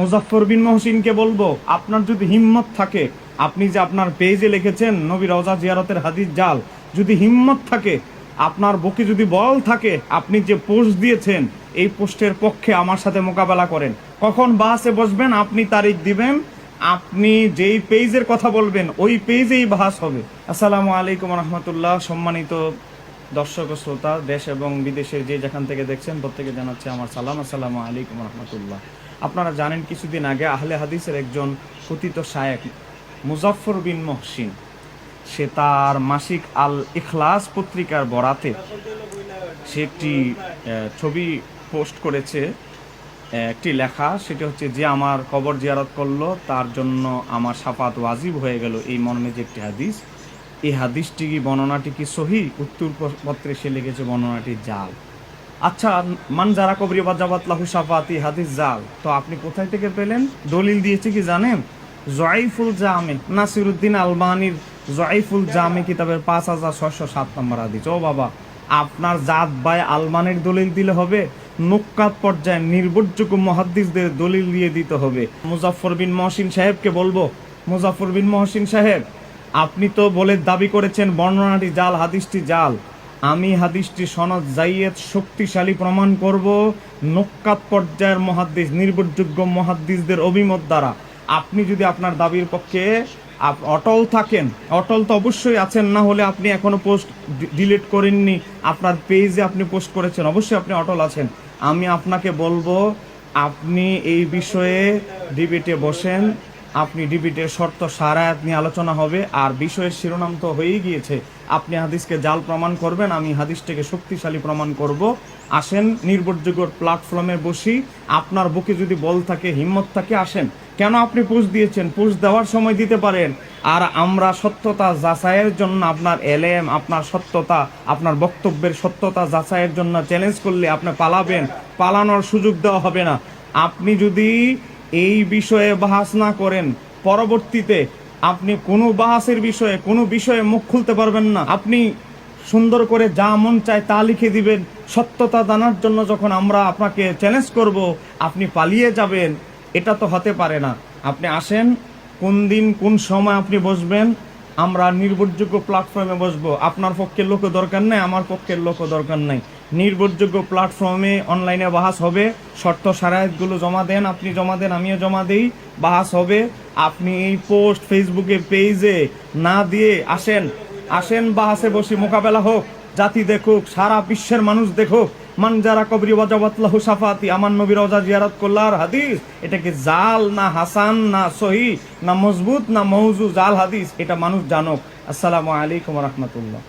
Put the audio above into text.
মুজাফফর বিন মহসিনকে বলবো, আপনার যদি হিম্মত থাকে, আপনি যে আপনার পেজে লিখেছেন নবী রওজা জিয়ারতের হাদিস জাল, যদি হিম্মত থাকে, আপনার বুকে যদি বল থাকে, আপনি যে পোস্ট দিয়েছেন এই পোস্টের পক্ষে আমার সাথে মোকাবেলা করেন। কখন বাসে বসবেন আপনি তারিখ দিবেন, আপনি যেই পেজের কথা বলবেন ওই পেজেই বাহাস হবে। আসসালামু আলাইকুম রহমতুল্লাহ। সম্মানিত দর্শক ও শ্রোতা, দেশ এবং বিদেশের যে যেখান থেকে দেখছেন প্রত্যেকে জানাচ্ছে আমার সালাম। আসসালামু আলাইকুম রহমতুল্লাহ। আপনারা জানেন কিছুদিন আগে আহলে হাদিসের একজন কথিত শায়েখ মুজাফফর বিন মহসিন, সে তার মাসিক আল ইখলাস পত্রিকার বরাতে সে একটি ছবি পোস্ট করেছে, একটি লেখা, সেটা হচ্ছে যে আমার কবর জিয়ারত করলো তার জন্য আমার শাফাত ওয়াজিব হয়ে গেল, এই মর্মে যে একটি হাদিস। এই হাদিসটি কি, বর্ণনাটি কি সহি? উত্তর পত্রে সে লিখেছে বর্ণনাটি জাল। আচ্ছা, মান যারা কবরি বাজাবাত লাহু শাফাতি হাদিস জাল, তো আপনি কোথায় থেকে পেলেন? দলিল দিয়েছে কি জানেন? জয়ফুল জামে, নাসিরুদ্দিন আলবানির জয়ফুল জামে কিতাবের 5607 নম্বর হাদিস। ও বাবা, আপনার জাত ভাই আলমানের দলিল দিলে হবে? নুক্কাত পর্যায়ে নির্ভরযোগ্য মুহাদ্দিসদের দলিল দিয়ে দিতে হবে। মুজাফফর বিন মহসিন সাহেবকে বলবো, মুজাফফর বিন মহসিন সাহেব, আপনি তো বলে দাবি করেছেন বর্ণনাটি জাল, হাদিসটি জাল। আমি হাদিসটি সনদ জাইয়েদ শক্তিশালী প্রমাণ করব নুক্কাত পর্যায়ের মুহাদ্দিস, নির্ভরযোগ্য মুহাদ্দিসদের অভিমত দ্বারা। আপনি যদি আপনার দাবির পক্ষে অটল থাকেন, অটল তো অবশ্যই আছেন, না হলে আপনি এখনো পোস্ট ডিলিট করেননি, আপনার পেজে আপনি পোস্ট করেছেন, অবশ্যই আপনি অটল আছেন। আমি আপনাকে বলবো, আপনি এই বিষয়ে ডিবেটে বসেন, আপনি ডিবেটের শর্ত সারায়াত নিয়ে আলোচনা হবে, আর বিষয়ের শিরোনাম তো হয়েই গিয়েছে, আপনি হাদিসকে জাল প্রমাণ করবেন, আমি হাদিসটাকে শক্তিশালী প্রমাণ করব। আসেন, নির্ভরযোগ্য প্ল্যাটফর্মে বসি, আপনার বুকে যদি বল থাকে, হিম্মত থাকে, আসেন। কেন আপনি পোস্ট দিয়েছেন? পোস্ট দেওয়ার সময় দিতে পারেন, আর আমরা সত্যতা যাচাইয়ের জন্য আপনার এলেম, আপনার সত্যতা, আপনার বক্তব্যের সত্যতা যাচাইয়ের জন্য চ্যালেঞ্জ করলে আপনি পালাবেন, পালানোর সুযোগ দেওয়া হবে না। আপনি যদি এই বিষয়ে বাহাস না করেন, পরবর্তীতে আপনি কোনো বাহাসের বিষয়ে, কোনো বিষয়ে মুখ খুলতে পারবেন না। আপনি সুন্দর করে যা মন চায় তা লিখে দিবেন, সত্যতা জানার জন্য যখন আমরা আপনাকে চ্যালেঞ্জ করব আপনি পালিয়ে যাবেন, এটা তো হতে পারে না। আপনি আসেন, কোন দিন কোন সময় আপনি বসবেন, আমরা নির্ভরযোগ্য প্ল্যাটফর্মে বসবো। আপনার পক্ষের লোকও দরকার নেই, আমার পক্ষের লোকও দরকার নেই। নির্ভরযোগ্য প্ল্যাটফর্মে অনলাইনে বাহাস হবে, শর্ত সারায়াতগুলো জমা দেন, আপনি জমা দেন, আমিও জমা দেই, বাহাস হবে। আপনি এই পোস্ট ফেসবুকে পেজে না দিয়ে আসেন, আসেন বাহাসে বসি, মোকাবেলা হোক, জাতি দেখুক, সারা বিশ্বের মানুষ দেখুক। মান যারা কবরি ওয়াজাবাত লাহু শাফাতি, আমার নবী রওজা জিয়ারত করলার হাদিস, এটা কি জাল না হাসান না সহি না মজবুত না মৌজু? জাল হাদিস, এটা মানুষ জানুক। আসসালামু আলাইকুম রহমতুল্লাহ।